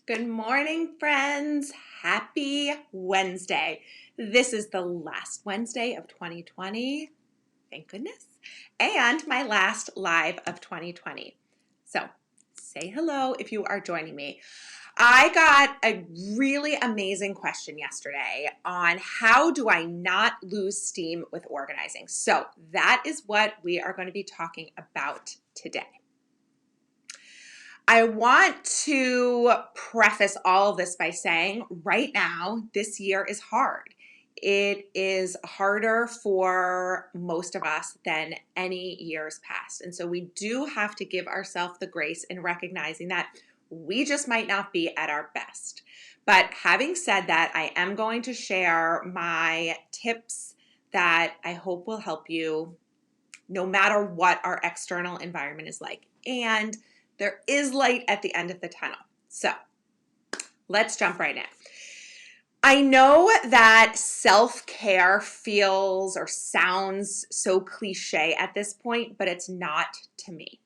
Good morning, friends. Happy Wednesday. This is the last Wednesday of 2020. Thank goodness. And my last live of 2020. So say hello if you are joining me. I got a really amazing question yesterday on how do I not lose steam with organizing. So that is what we are going to be talking about today. I want to preface all of this by saying right now, this year is hard. It is harder for most of us than any years past. And so we do have to give ourselves the grace in recognizing that we just might not be at our best. But having said that, I am going to share my tips that I hope will help you no matter what our external environment is like. And there is light at the end of the tunnel. So let's jump right in. I know that self-care feels or sounds so cliche at this point, but it's not to me.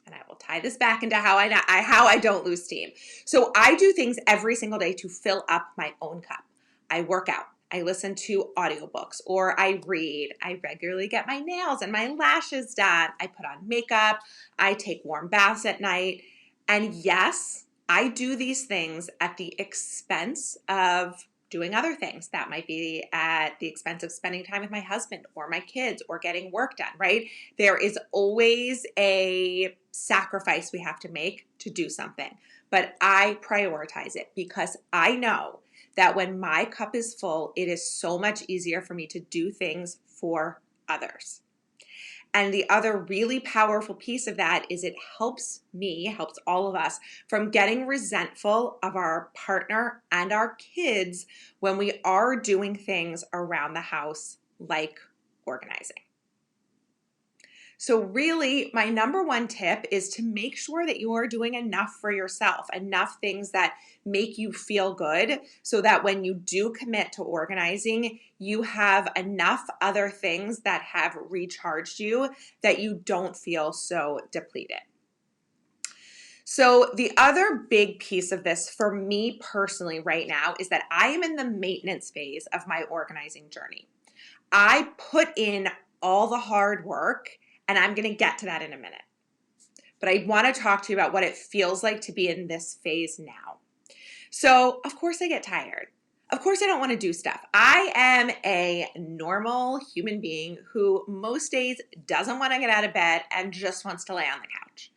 And I will tie this back into how I don't lose steam. So I do things every single day to fill up my own cup. I work out. I listen to audiobooks or I read. I regularly get my nails and my lashes done. I put on makeup. I take warm baths at night. And yes, I do these things at the expense of doing other things. That might be at the expense of spending time with my husband or my kids or getting work done, right? There is always a sacrifice we have to make to do something. But I prioritize it because I know that when my cup is full, it is so much easier for me to do things for others. And the other really powerful piece of that is it helps all of us from getting resentful of our partner and our kids when we are doing things around the house like organizing. So really, my number one tip is to make sure that you are doing enough for yourself, enough things that make you feel good so that when you do commit to organizing, you have enough other things that have recharged you that you don't feel so depleted. So the other big piece of this for me personally right now is that I am in the maintenance phase of my organizing journey. I put in all the hard work, and I'm going to get to that in a minute. But I want to talk to you about what it feels like to be in this phase now. So, of course, I get tired. Of course, I don't want to do stuff. I am a normal human being who most days doesn't want to get out of bed and just wants to lay on the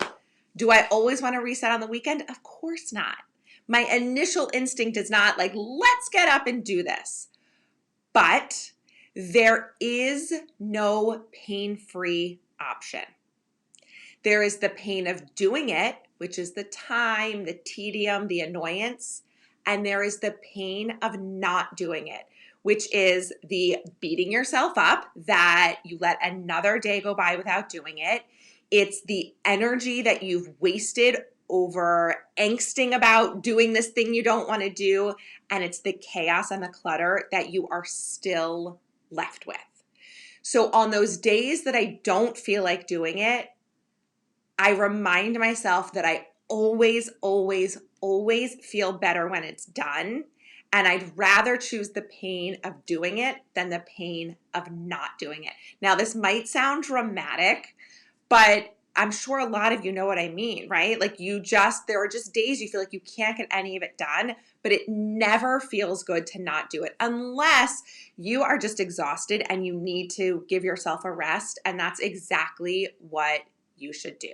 couch. Do I always want to reset on the weekend? Of course not. My initial instinct is not like, let's get up and do this. But there is no pain-free option. There is the pain of doing it, which is the time, the tedium, the annoyance, and there is the pain of not doing it, which is the beating yourself up that you let another day go by without doing it. It's the energy that you've wasted over angsting about doing this thing you don't want to do, and it's the chaos and the clutter that you are still left with. So on those days that I don't feel like doing it, I remind myself that I always feel better when it's done. And I'd rather choose the pain of doing it than the pain of not doing it. Now, this might sound dramatic, but I'm sure a lot of you know what I mean, right? Like there are just days you feel like you can't get any of it done, but it never feels good to not do it unless you are just exhausted and you need to give yourself a rest. And that's exactly what you should do.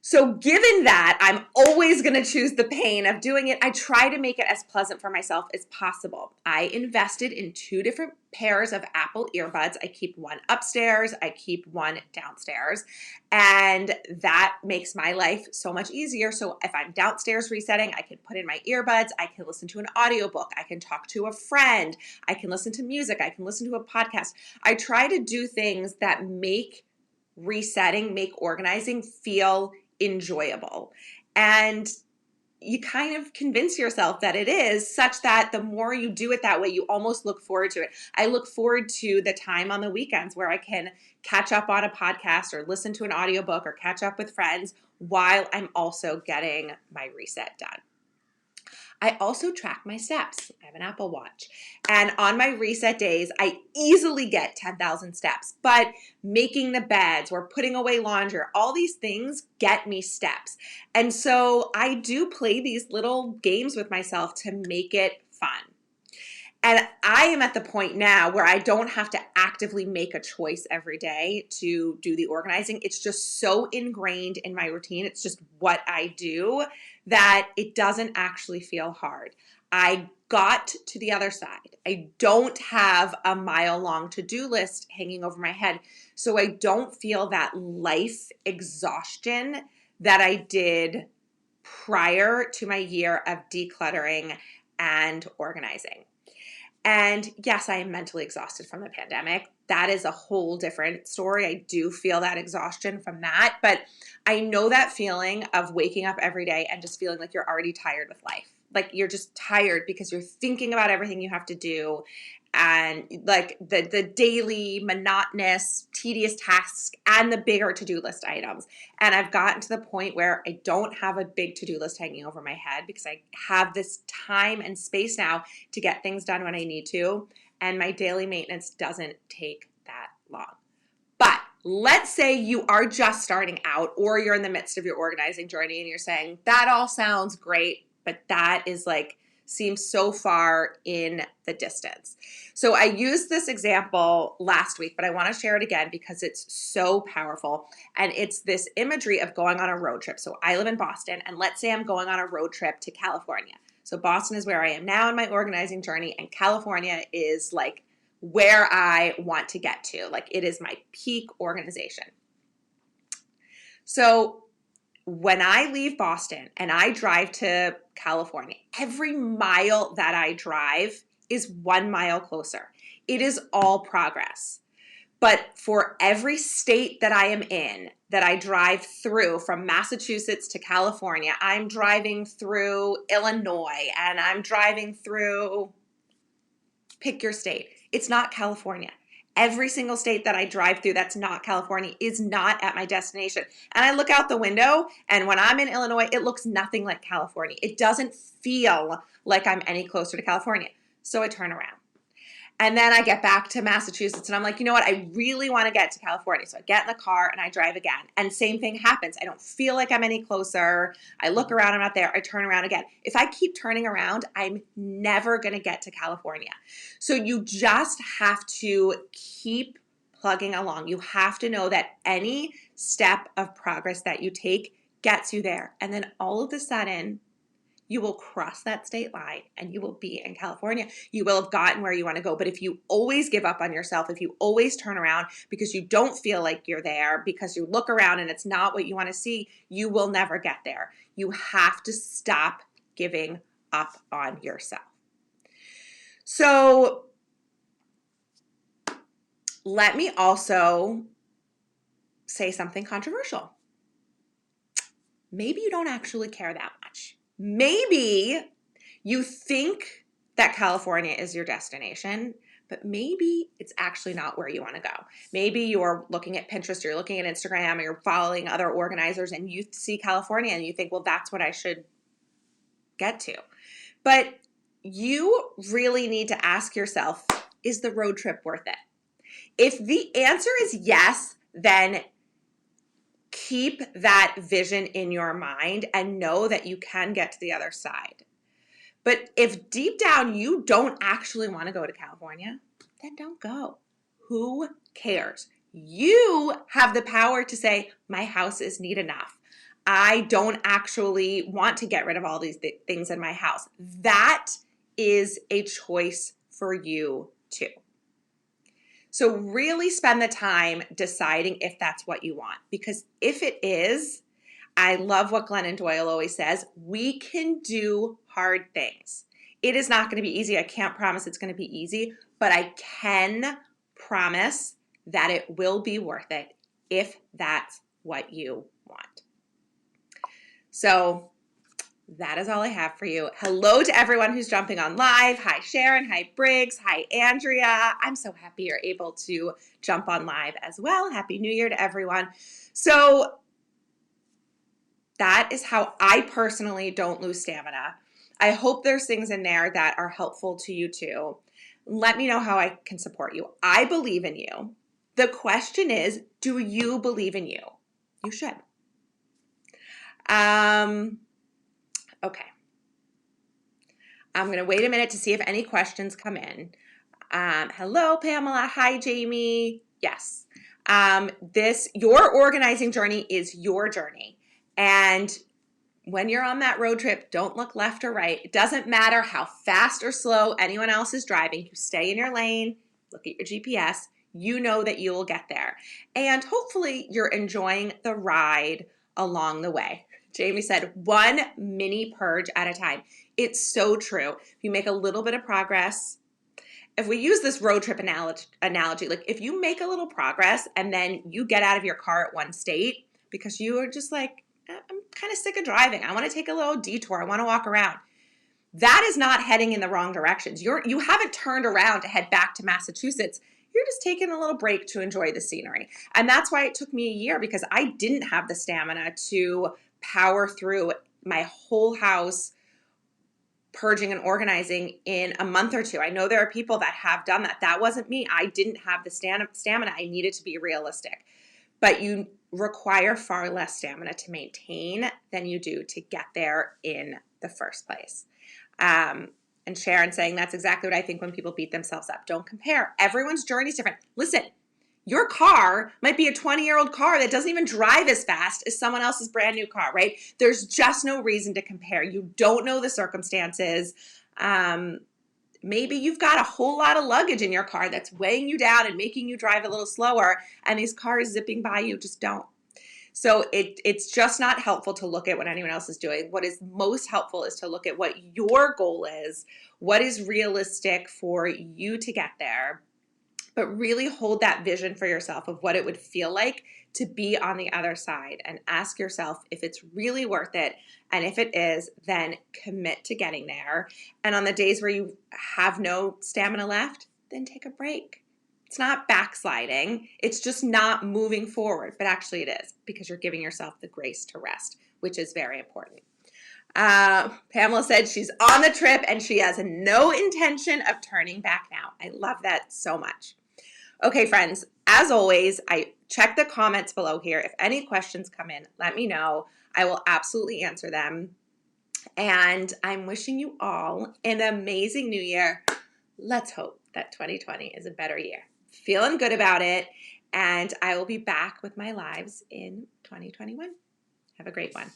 So given that I'm always going to choose the pain of doing it, I try to make it as pleasant for myself as possible. I invested in 2 different pairs of Apple earbuds. I keep one upstairs, I keep one downstairs, and that makes my life so much easier. So if I'm downstairs resetting, I can put in my earbuds, I can listen to an audiobook, I can talk to a friend, I can listen to music, I can listen to a podcast. I try to do things that make organizing feel enjoyable. And you kind of convince yourself that it is, such that the more you do it that way, you almost look forward to it. I look forward to the time on the weekends where I can catch up on a podcast or listen to an audiobook or catch up with friends while I'm also getting my reset done. I also track my steps. I have an Apple Watch. And on my reset days, I easily get 10,000 steps. But making the beds or putting away laundry, all these things get me steps. And so I do play these little games with myself to make it fun. And I am at the point now where I don't have to actively make a choice every day to do the organizing. It's just so ingrained in my routine. It's just what I do that it doesn't actually feel hard. I got to the other side. I don't have a mile-long to-do list hanging over my head. So I don't feel that life exhaustion that I did prior to my year of decluttering and organizing. And yes, I am mentally exhausted from the pandemic. That is a whole different story. I do feel that exhaustion from that, but I know that feeling of waking up every day and just feeling like you're already tired with life. Like you're just tired because you're thinking about everything you have to do and like the daily monotonous, tedious tasks and the bigger to-do list items. And I've gotten to the point where I don't have a big to-do list hanging over my head because I have this time and space now to get things done when I need to. And my daily maintenance doesn't take that long. But let's say you are just starting out or you're in the midst of your organizing journey and you're saying, that all sounds great, but that is like, seems so far in the distance. So I used this example last week, but I want to share it again because it's so powerful. And it's this imagery of going on a road trip. So I live in Boston, and let's say I'm going on a road trip to California. So Boston is where I am now in my organizing journey, and California is like where I want to get to. Like it is my peak organization. So when I leave Boston and I drive to California, every mile that I drive is 1 mile closer. It is all progress. But for every state that I am in, that I drive through from Massachusetts to California, I'm driving through Illinois and I'm driving through, pick your state. It's not California. Every single state that I drive through that's not California is not at my destination. And I look out the window, and when I'm in Illinois, it looks nothing like California. It doesn't feel like I'm any closer to California. So I turn around. And then I get back to Massachusetts and I'm like, you know what? I really want to get to California. So I get in the car and I drive again. And same thing happens. I don't feel like I'm any closer. I look around, I'm not there. I turn around again. If I keep turning around, I'm never going to get to California. So you just have to keep plugging along. You have to know that any step of progress that you take gets you there. And then all of a sudden, you will cross that state line and you will be in California. You will have gotten where you want to go. But if you always give up on yourself, if you always turn around because you don't feel like you're there, because you look around and it's not what you want to see, you will never get there. You have to stop giving up on yourself. So let me also say something controversial. Maybe you don't actually care that much. Maybe you think that California is your destination, but maybe it's actually not where you want to go. Maybe you're looking at Pinterest, you're looking at Instagram, or you're following other organizers and you see California and you think, well, that's what I should get to. But you really need to ask yourself, is the road trip worth it? If the answer is yes, then keep that vision in your mind and know that you can get to the other side. But if deep down you don't actually want to go to California, then don't go. Who cares? You have the power to say, my house is neat enough. I don't actually want to get rid of all these things in my house. That is a choice for you too. So really spend the time deciding if that's what you want. Because if it is, I love what Glennon Doyle always says, we can do hard things. It is not going to be easy. I can't promise it's going to be easy, but I can promise that it will be worth it if that's what you want. So that is all I have for you. Hello to everyone who's jumping on live. Hi, Sharon. Hi, Briggs. Hi, Andrea. I'm so happy you're able to jump on live as well. Happy New Year to everyone. So That is how I personally don't lose stamina. I hope there's things in there that are helpful to you too. Let me know how I can support you. I believe in you. The question is, do you believe in you? You should. Okay. I'm going to wait a minute to see if any questions come in. Hello, Pamela. Hi, Jamie. Yes. Your organizing journey is your journey. And when you're on that road trip, don't look left or right. It doesn't matter how fast or slow anyone else is driving. You stay in your lane, look at your GPS. You know that you will get there. And hopefully you're enjoying the ride along the way. Jamie said, one mini purge at a time. It's so true. If you make a little bit of progress, if we use this road trip analogy, like if you make a little progress and then you get out of your car at one state because you are just like, I'm kind of sick of driving. I want to take a little detour. I want to walk around. That is not heading in the wrong directions. You haven't turned around to head back to Massachusetts. You're just taking a little break to enjoy the scenery. And that's why it took me a year, because I didn't have the stamina to power through my whole house purging and organizing in a month or two. I know there are people that have done that. That wasn't me. I didn't have the stamina. I needed to be realistic. But you require far less stamina to maintain than you do to get there in the first place. And Sharon saying that's exactly what I think when people beat themselves up. Don't compare. Everyone's journey is different. Listen, your car might be a 20-year-old car that doesn't even drive as fast as someone else's brand new car, right? There's just no reason to compare. You don't know the circumstances. Maybe you've got a whole lot of luggage in your car that's weighing you down and making you drive a little slower, and these cars zipping by you just don't. So it's just not helpful to look at what anyone else is doing. What is most helpful is to look at what your goal is, what is realistic for you to get there, but really hold that vision for yourself of what it would feel like to be on the other side, and ask yourself if it's really worth it. And if it is, then commit to getting there. And on the days where you have no stamina left, then take a break. It's not backsliding. It's just not moving forward, but actually it is, because you're giving yourself the grace to rest, which is very important. Pamela said she's on the trip and she has no intention of turning back now. I love that so much. Okay, friends, as always, I check the comments below here. If any questions come in, let me know. I will absolutely answer them. And I'm wishing you all an amazing new year. Let's hope that 2020 is a better year. Feeling good about it. And I will be back with my lives in 2021. Have a great one.